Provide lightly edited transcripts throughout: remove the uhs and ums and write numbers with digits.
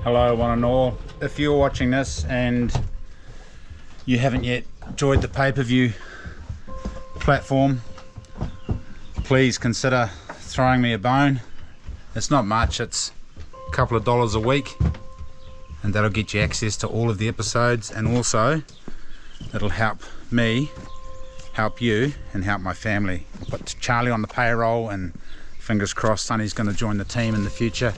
Hello one and all. If you're watching this and you haven't yet joined the pay-per-view platform, please consider throwing me a bone. It's not much, it's a couple of dollars a week, and that'll get you access to all of the episodes, and also it'll help me help you and help my family. I'll put Charlie on the payroll, and fingers crossed Sonny's going to join the team in the future.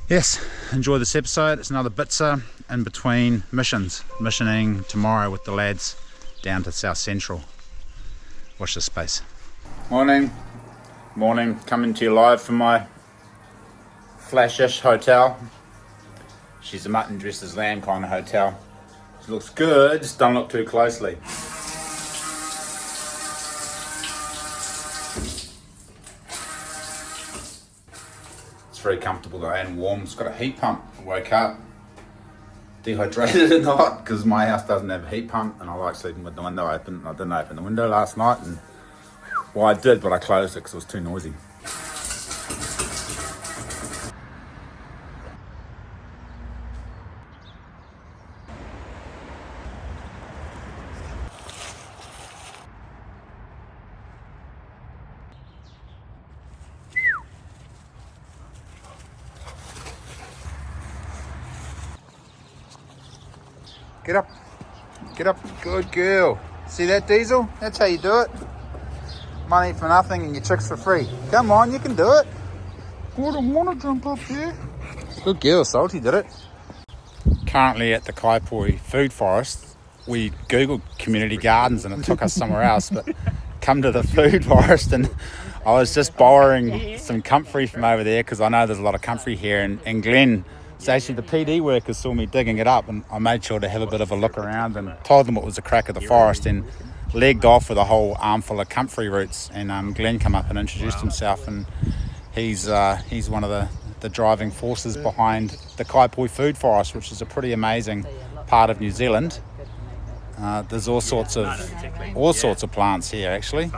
Yes, enjoy this episode. It's another bitzer in between missioning tomorrow with the lads down to South Central. Watch this space. Morning, coming to you live from my flashish hotel. She's a mutton dressed as lamb kind of hotel. She looks good, just don't look too closely. Very comfortable though and warm. It's got a heat pump. I woke up dehydrated and hot because my house doesn't have a heat pump, and I like sleeping with the window open. I didn't open the window last night, and well, I did, but I closed it because it was too noisy. Get up, good girl. See that, Diesel? That's how you do it. Money for nothing and your tricks for free. Come on, you can do it. I don't want to jump up there. Good girl, Salty did it. Currently at the Kaipoi Food Forest. We googled community gardens and it took us somewhere else, but come to the food forest, and I was just borrowing some comfrey from over there because I know there's a lot of comfrey here, and Glenn, so actually the PD workers saw me digging it up, and I made sure to have a bit of a look around and told them it was a crack of the forest, and legged off with a whole armful of comfrey roots. And Glenn come up and introduced himself, and he's one of the driving forces behind the Kaipoi Food Forest, which is a pretty amazing part of New Zealand. There's all sorts of plants here actually.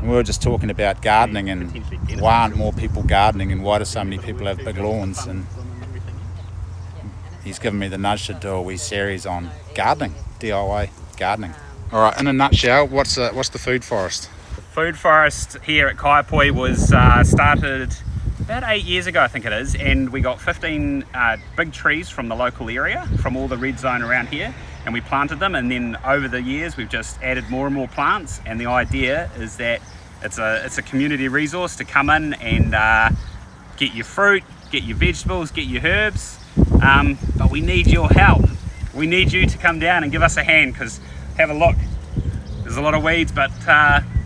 We were just talking about gardening, and why aren't more people gardening, and why do so many people have big lawns? And he's given me the nudge to do a wee series on gardening, DIY gardening. All right, in a nutshell, what's the food forest? The food forest here at Kaipoi was started about 8 years ago, I think it is, and we got 15 big trees from the local area, from all the red zone around here, and we planted them, and then over the years we've just added more and more plants, and the idea is that it's a community resource to come in and get your fruit, get your vegetables, get your herbs, but we need your help. We need you to come down and give us a hand, because have a look, there's a lot of weeds, but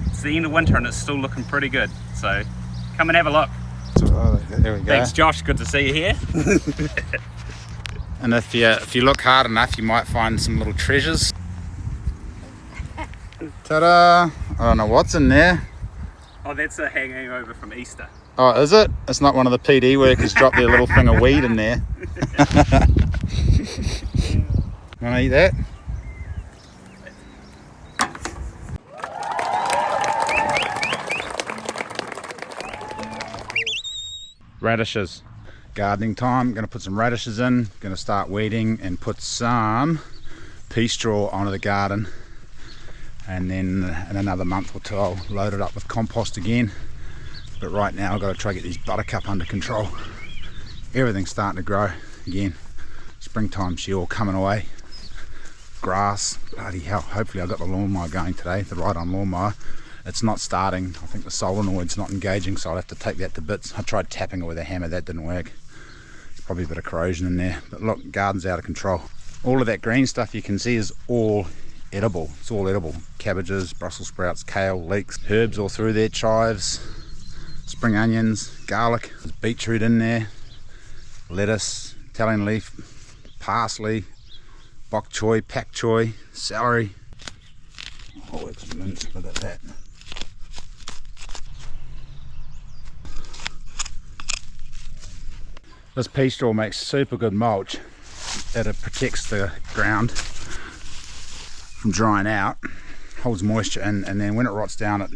it's the end of winter and it's still looking pretty good, so come and have a look. There we go. Thanks Josh, good to see you here. And if you look hard enough, you might find some little treasures. Ta-da! I don't know what's in there. Oh, that's a hanging over from Easter. Oh, is it? It's not one of the PD workers dropped their little thing of weed in there. Wanna eat that? Radishes. Gardening time. Going to put some radishes in. Going to start weeding and put some pea straw onto the garden. And then in another month or two I'll load it up with compost again. But right now I've got to try to get these buttercup under control. Everything's starting to grow again. Springtime, she all coming away. Grass, bloody hell. Hopefully I got the lawnmower going today, the ride-on lawnmower. It's not starting. I think the solenoid's not engaging, so I'll have to take that to bits. I tried tapping it with a hammer, that didn't work. There's probably a bit of corrosion in there. But look, garden's out of control. All of that green stuff you can see is all edible. It's all edible. Cabbages, Brussels sprouts, kale, leeks, herbs all through there, chives, spring onions, garlic. There's beetroot in there, lettuce, Italian leaf, parsley, bok choy, pak choy, celery. Oh, excellent. Look at that. This pea straw makes super good mulch. It protects the ground from drying out, holds moisture in, and then when it rots down it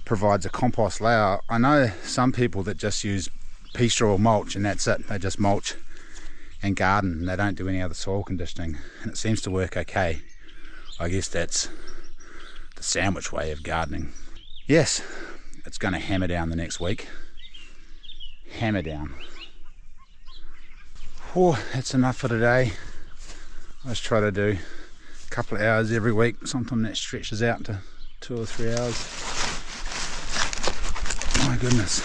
provides a compost layer. I know some people that just use pea straw mulch, and that's it. They just mulch and garden, and they don't do any other soil conditioning, and it seems to work okay. I guess that's the sandwich way of gardening. Yes, it's going to hammer down the next week. Hammer down. Oh, that's enough for today. I just try to do a couple of hours every week. Sometimes that stretches out to 2 or 3 hours. My goodness.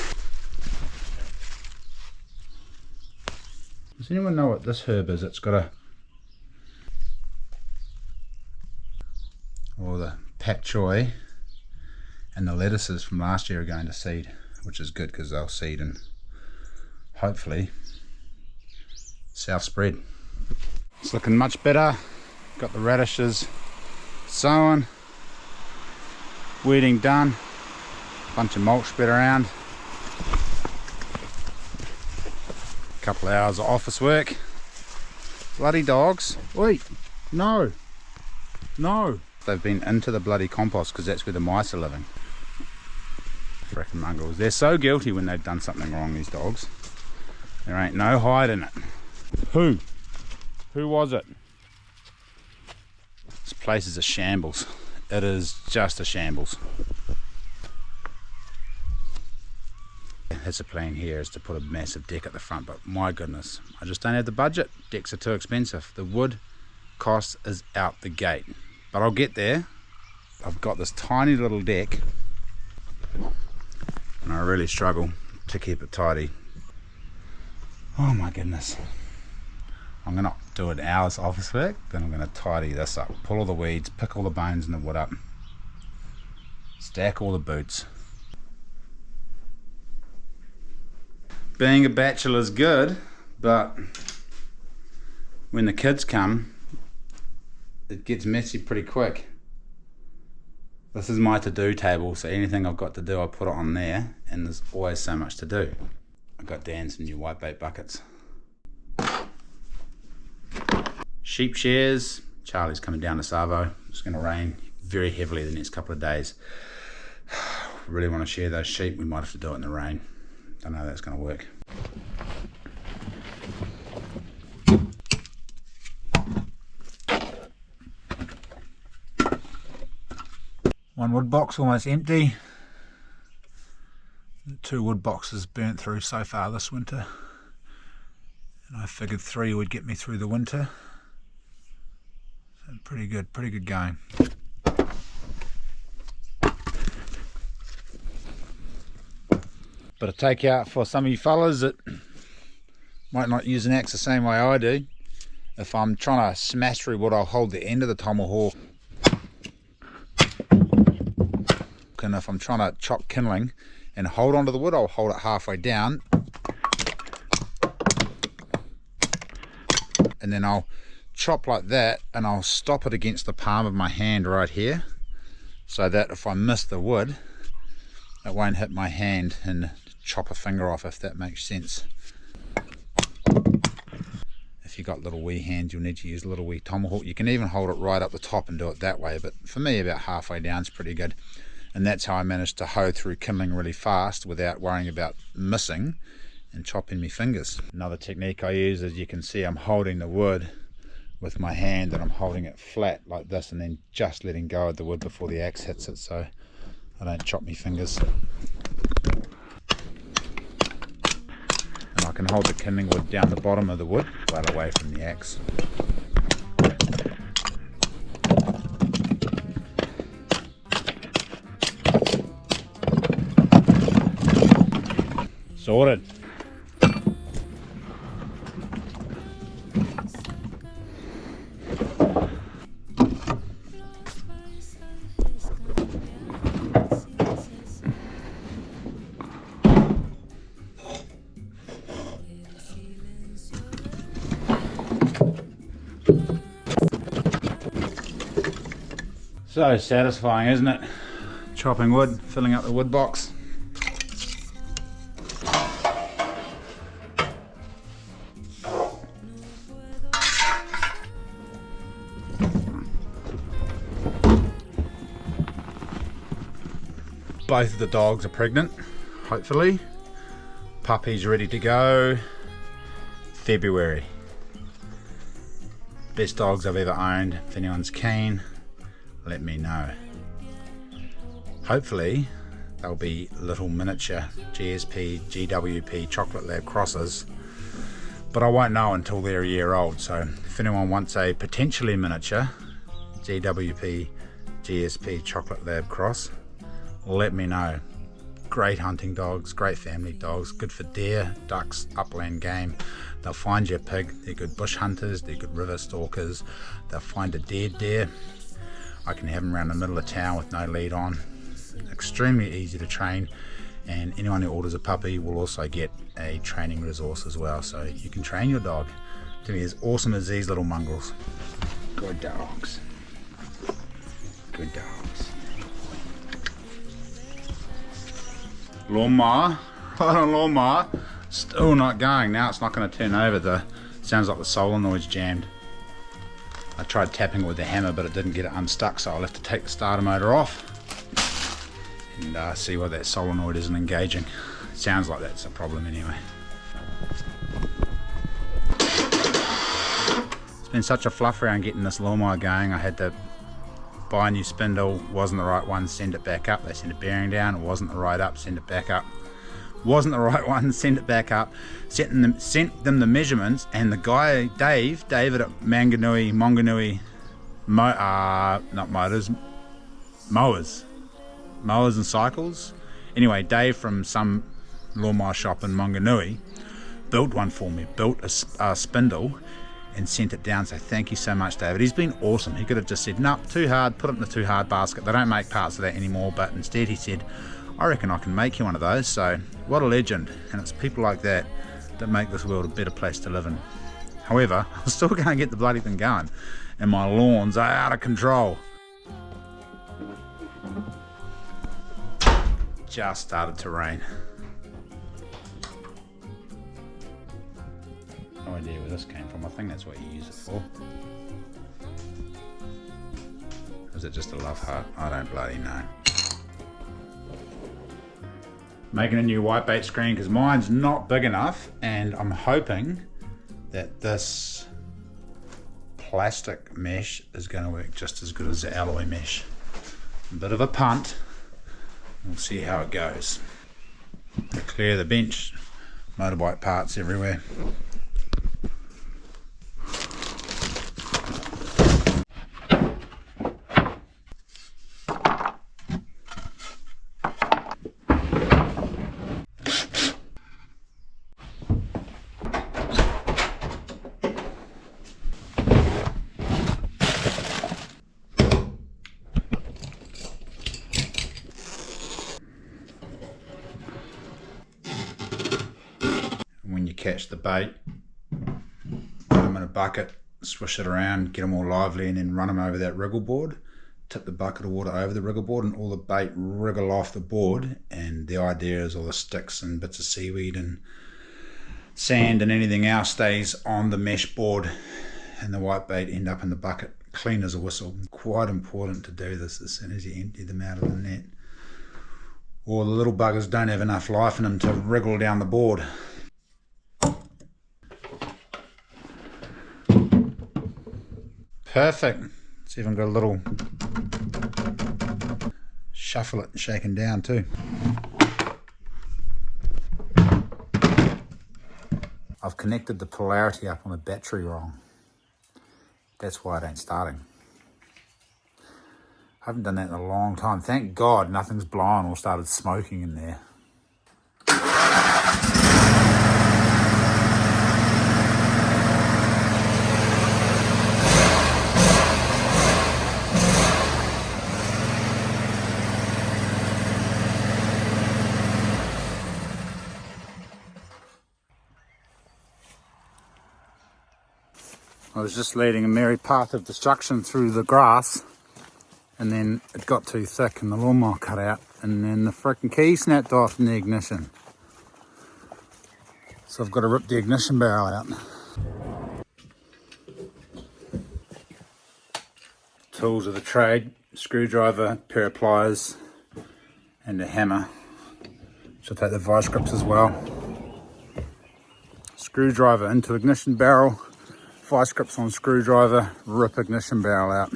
Does anyone know what this herb is? It's got a... Well, the pak choi and the lettuces from last year are going to seed, which is good because they'll seed and hopefully self-spread. It's looking much better. Got the radishes sown, weeding done, bunch of mulch spread around, a couple of hours of office work. Bloody dogs. Wait, no, they've been into the bloody compost because that's where the mice are living. Frickin' mongrels. They're so guilty when they've done something wrong, these dogs. There ain't no hide in it. Who was it? This place is a shambles. It is just a shambles. That's the plan here, is to put a massive deck at the front, but my goodness, I just don't have the budget. Decks are too expensive. The wood cost is out the gate, but I'll get there. I've got this tiny little deck and I really struggle to keep it tidy. Oh my goodness. I'm going to do an hour's office work, then I'm going to tidy this up, pull all the weeds, pick all the bones in the wood up, stack all the boots. Being a bachelor is good, but when the kids come, it gets messy pretty quick. This is my to-do table, so anything I've got to do I put it on there, and there's always so much to do. I got Dan some new whitebait buckets. Sheep shares. Charlie's coming down to Savo. It's going to rain very heavily the next couple of days. Really want to share those sheep. We might have to do it in the rain. Don't know how that's going to work. One wood box almost empty. 2 wood boxes burnt through so far this winter, and I figured 3 would get me through the winter. So pretty good going. But a takeout for some of you fellas that might not use an axe the same way I do. If I'm trying to smash through wood, I'll hold the end of the tomahawk, and if I'm trying to chop kindling and hold onto the wood, I'll hold it halfway down, and then I'll chop like that, and I'll stop it against the palm of my hand right here, so that if I miss the wood, it won't hit my hand and chop a finger off, if that makes sense. If you've got little wee hands, you'll need to use a little wee tomahawk. You can even hold it right up the top and do it that way, but for me about halfway down is pretty good. And that's how I managed to hoe through kindling really fast without worrying about missing and chopping my fingers. Another technique I use is, you can see I'm holding the wood with my hand, and I'm holding it flat like this, and then just letting go of the wood before the axe hits it, so I don't chop my fingers. And I can hold the kindling wood down the bottom of the wood, well away from the axe. Sorted. So satisfying, isn't it? Chopping wood, filling up the wood box. Both of the dogs are pregnant, hopefully. Puppy's ready to go. February. Best dogs I've ever owned. If anyone's keen, let me know. Hopefully they'll be little miniature GSP, GWP chocolate lab crosses, but I won't know until they're a year old. So if anyone wants a potentially miniature GWP, GSP chocolate lab cross, let me know. Great hunting dogs, great family dogs, good for deer, ducks, upland game. They'll find your pig. They're good bush hunters, they're good river stalkers. They'll find a dead deer. I can have them around the middle of town with no lead on. Extremely easy to train, and anyone who orders a puppy will also get a training resource as well, so you can train your dog to be as awesome as these little mongrels. Good dogs. Good dogs. Lawnmower, right on lawnmower, still not going. Now it's not going to turn over. Sounds like the solenoid's jammed. I tried tapping it with the hammer, but it didn't get it unstuck, so I'll have to take the starter motor off and see why that solenoid isn't engaging. Sounds like that's a problem anyway. It's been such a fluff around getting this lawnmower going. I had to buy a new spindle, wasn't the right one, send it back up. They sent a bearing down, it wasn't the right up, send it back up. Wasn't the right one, send it back up. Sent them the measurements, and the guy, David at Manganui, Mowers and Cycles. Anyway, Dave from some lawnmower shop in Manganui built one for me, built a spindle and sent it down. So thank you so much, David. He's been awesome. He could have just said, no, too hard, put it in the too hard basket. They don't make parts of that anymore, but instead he said, I reckon I can make you one of those. So what a legend. And it's people like that that make this world a better place to live in. However, I'm still going to get the bloody thing going, and my lawns are out of control. Just started to rain. No idea where this came from. I think that's what you use it for. Is it just a love heart? I don't bloody know. Making a new whitebait screen because mine's not big enough, and I'm hoping that this plastic mesh is going to work just as good as the alloy mesh. A bit of a punt. We'll see how it goes. Clear the bench. Motorbike parts everywhere. When you catch the bait, put them in a bucket, swish it around, get them all lively, and then run them over that wriggle board. Tip the bucket of water over the wriggle board, and all the bait wriggle off the board. And the idea is all the sticks and bits of seaweed and sand and anything else stays on the mesh board, and the whitebait end up in the bucket, clean as a whistle. Quite important to do this as soon as you empty them out of the net, or the little buggers don't have enough life in them to wriggle down the board. Perfect. It's even got a little shuffle it and shaking down too. I've connected the polarity up on the battery wrong. That's why it ain't starting. I haven't done that in a long time. Thank God nothing's blown or started smoking in there. I was just leading a merry path of destruction through the grass, and then it got too thick and the lawnmower cut out, and then the frickin' key snapped off in the ignition. So I've got to rip the ignition barrel out. Tools of the trade: screwdriver, pair of pliers, and a hammer. Should take the vice grips as well. Screwdriver into ignition barrel, vice grips on screwdriver, rip ignition barrel out.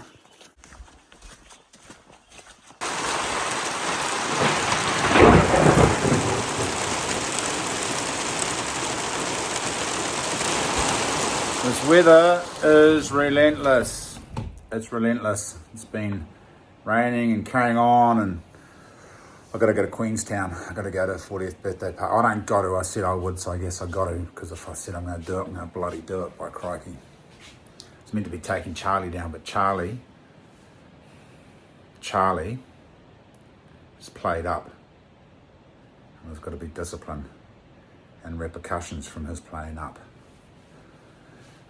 This weather is relentless. It's relentless. It's been raining and carrying on, and I've got to go to Queenstown. I've got to go to a 40th birthday party. I don't got to, I said I would, so I guess I got to, because if I said I'm going to do it, I'm going to bloody do it, by crikey. It's meant to be taking Charlie down, but Charlie is played up. And there's got to be discipline and repercussions from his playing up.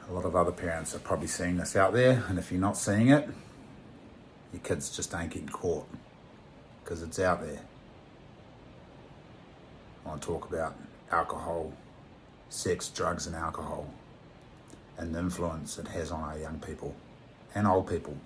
A lot of other parents are probably seeing this out there, and if you're not seeing it, your kids just ain't getting caught, because it's out there. I want to talk about alcohol, sex, drugs and alcohol, and the influence it has on our young people and old people.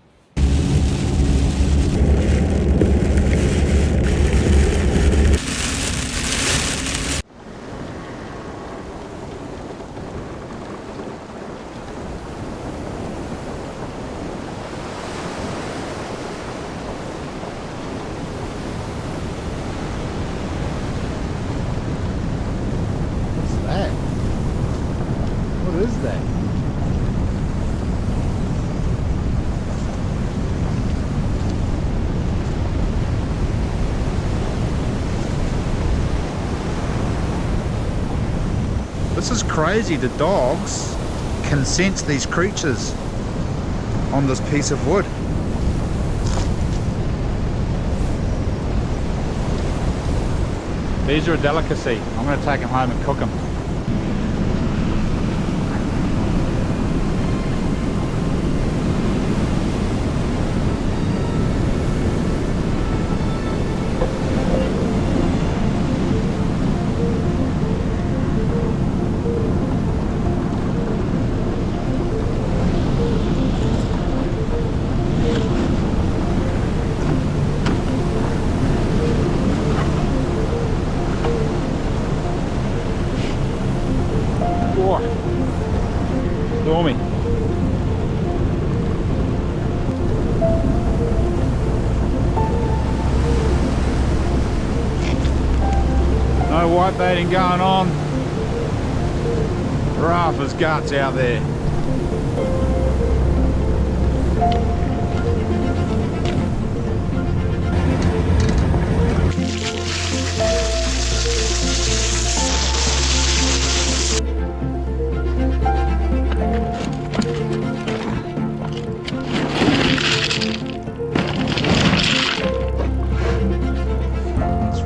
What is that? This is crazy. The dogs can sense these creatures on this piece of wood. These are a delicacy. I'm going to take them home and cook them. Stormy. No whitebaiting going on. Rough as guts out there.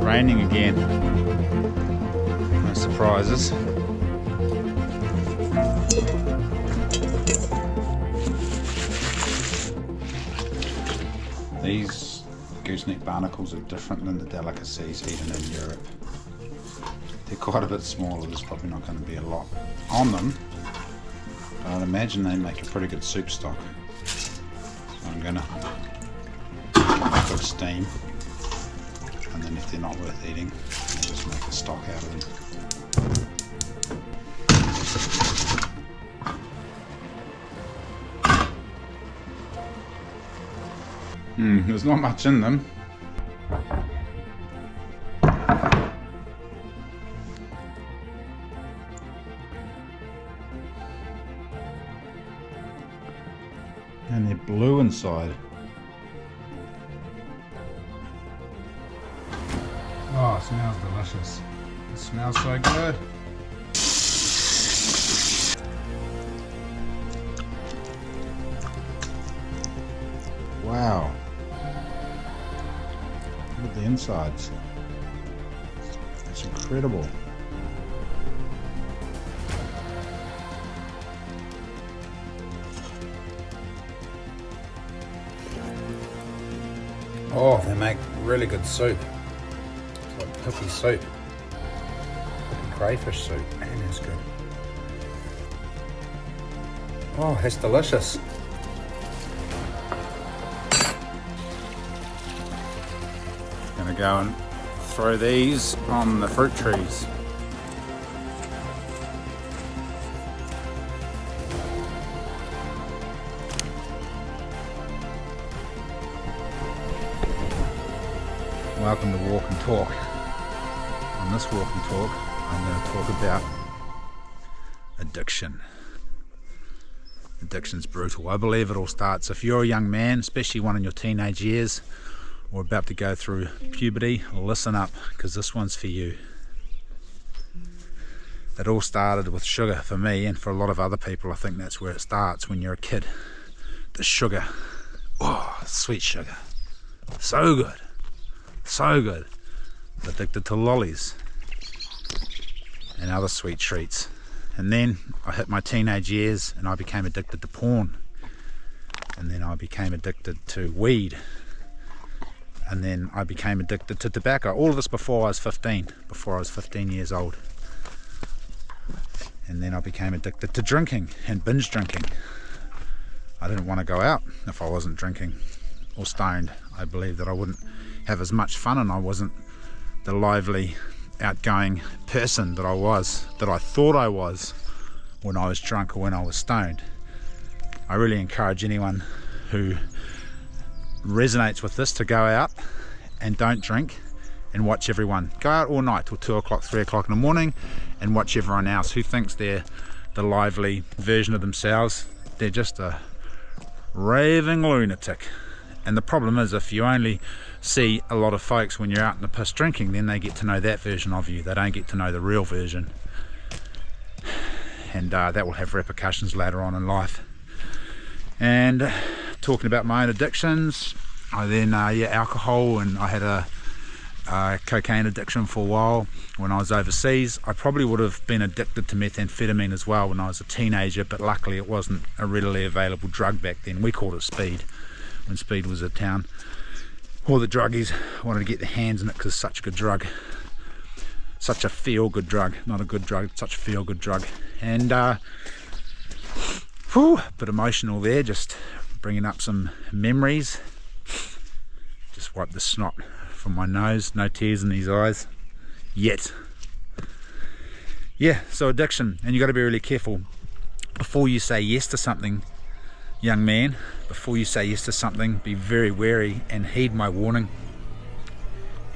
Raining again. No surprises. These gooseneck barnacles are different than the delicacies eaten in Europe. They're quite a bit smaller. There's probably not going to be a lot on them, but I'd imagine they make a pretty good soup stock. So I'm going to put steam. And then if they're not worth eating, I'll just make a stock out of them. There's not much in them. And they're blue inside. Oh, it smells delicious. It smells so good. Wow. Look at the insides. It's incredible. Oh, they make really good soup. Hooky soup, hooky crayfish soup, man, that's good. Oh, that's delicious. Gonna go and throw these on the fruit trees. Welcome to Walk and Talk. On this Walk and Talk, I'm going to talk about addiction. Addiction's brutal. I believe it all starts, if you're a young man, especially one in your teenage years, or about to go through puberty, listen up, because this one's for you. It all started with sugar for me, and for a lot of other people. I think that's where it starts when you're a kid. The sugar. Oh, sweet sugar. So good. So good. Addicted to lollies and other sweet treats. And then I hit my teenage years and I became addicted to porn. And then I became addicted to weed. And then I became addicted to tobacco. All of this before I was 15 years old. And then I became addicted to drinking and binge drinking. I didn't want to go out if I wasn't drinking or stoned. I believed that I wouldn't have as much fun, and I wasn't the lively, outgoing person that I thought I was when I was drunk or when I was stoned. I really encourage anyone who resonates with this to go out and don't drink and watch everyone. Go out all night till 2 o'clock, 3 o'clock in the morning and watch everyone else who thinks they're the lively version of themselves. They're just a raving lunatic. And the problem is, if you only see a lot of folks when you're out in the piss drinking, then they get to know that version of you. They don't get to know the real version. And that will have repercussions later on in life. And talking about my own addictions, I then, alcohol, and I had a cocaine addiction for a while when I was overseas. I probably would have been addicted to methamphetamine as well when I was a teenager, but luckily it wasn't a readily available drug back then. We called it speed, when speed was a town. All the druggies wanted to get their hands in it because it's such a good drug. Such a feel-good drug. Not a good drug, such a feel-good drug. And, bit emotional there, just bringing up some memories. Just wipe the snot from my nose. No tears in these eyes. Yet. Yeah, so addiction. And you got to be really careful. Before you say yes to something, young man, before you say yes to something, be very wary and heed my warning,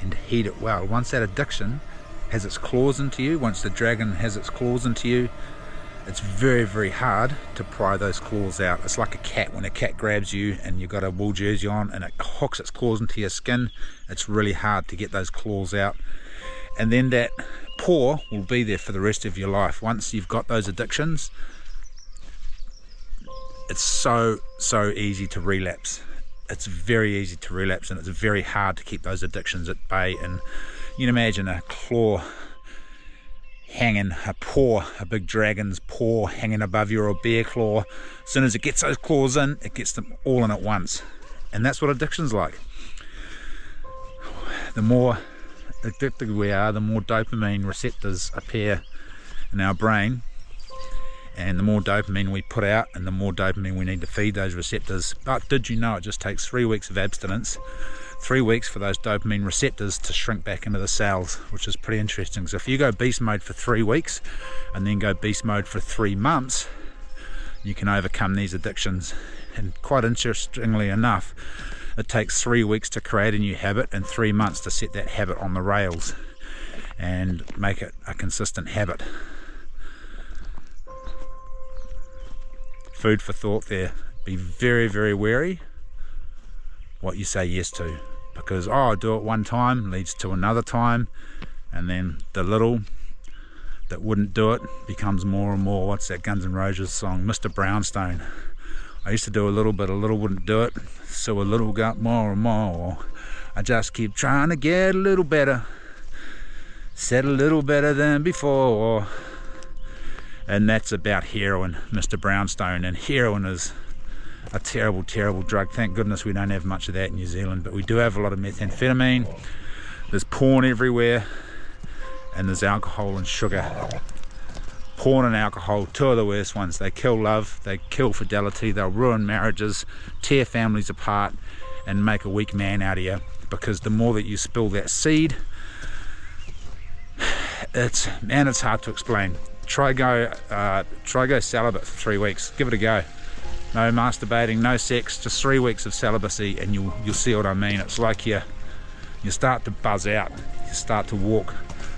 and heed it well. Once that addiction has its claws into you, once the dragon has its claws into you, it's very, very hard to pry those claws out. It's like a cat. When a cat grabs you and you've got a wool jersey on and it hooks its claws into your skin, it's really hard to get those claws out. And then that paw will be there for the rest of your life. Once you've got those addictions, it's so easy to relapse. It's very easy to relapse, and it's very hard to keep those addictions at bay. And you can imagine a claw hanging, a paw, a big dragon's paw hanging above you, or a bear claw. As soon as it gets those claws in, it gets them all in at once. And that's what addiction's like. The more addicted we are, the more dopamine receptors appear in our brain. And the more dopamine we put out, and the more dopamine we need to feed those receptors. But did you know it just takes 3 weeks of abstinence, 3 weeks for those dopamine receptors to shrink back into the cells, which is pretty interesting. So if you go beast mode for 3 weeks and then go beast mode for 3 months, you can overcome these addictions. And quite interestingly enough, it takes 3 weeks to create a new habit and 3 months to set that habit on the rails and make it a consistent habit. Food for thought there. Be very, very wary what you say yes to, because I'll do it one time leads to another time, and then the little that wouldn't do it becomes more and more. What's that Guns N' Roses song, Mr. Brownstone? I used to do a little bit, a little wouldn't do it, so a little got more and more. I just keep trying to get a little better, said a little better than before. And that's about heroin, Mr. Brownstone. And heroin is a terrible, terrible drug. Thank goodness we don't have much of that in New Zealand, but we do have a lot of methamphetamine. There's porn everywhere, and there's alcohol and sugar. Porn and alcohol, two of the worst ones. They kill love, they kill fidelity, they'll ruin marriages, tear families apart, and make a weak man out of you. Because the more that you spill that seed, it's hard to explain. Try go celibate for 3 weeks. Give it a go. No masturbating, no sex, just 3 weeks of celibacy, and you'll see what I mean. It's like you're you start to buzz out. You start to walk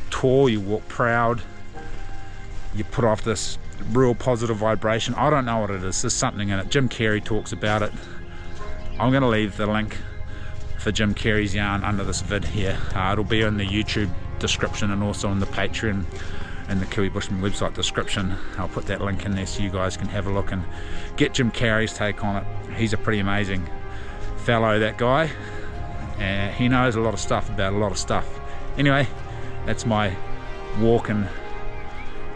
tall, you walk proud. You put off this real positive vibration. I don't know what it is. There's something in it. Jim Carey talks about it. I'm going to leave the link for Jim Carey's yarn under this vid here. It'll be in the YouTube description and also in the Patreon and the Kiwi Bushman website description. I'll put that link in there so you guys can have a look and get Jim Carey's take on it. He's a pretty amazing fellow, that guy. He knows a lot of stuff about a lot of stuff. Anyway, that's my walk and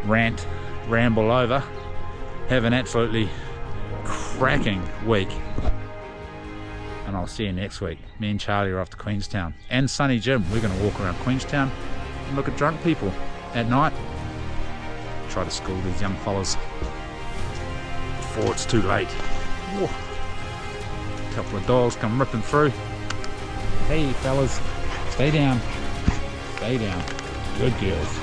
rant, ramble over. Have an absolutely cracking week. And I'll see you next week. Me and Charlie are off to Queenstown. And Sonny Jim, we're going to walk around Queenstown and look at drunk people at night. Try to school these young fellas before it's too late. Whoa. A couple of dogs come ripping through. Hey fellas, stay down. Stay down. Good girls.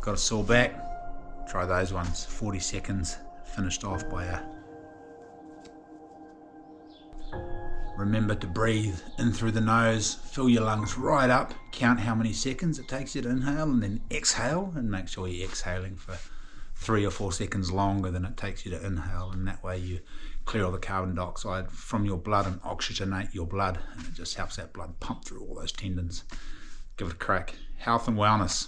Got a sore back, try those ones, 40 seconds, finished off by a... Remember to breathe in through the nose, fill your lungs right up, count how many seconds it takes you to inhale and then exhale, and make sure you're exhaling for 3 or 4 seconds longer than it takes you to inhale, and that way you clear all the carbon dioxide from your blood and oxygenate your blood, and it just helps that blood pump through all those tendons. Give it a crack. Health and wellness.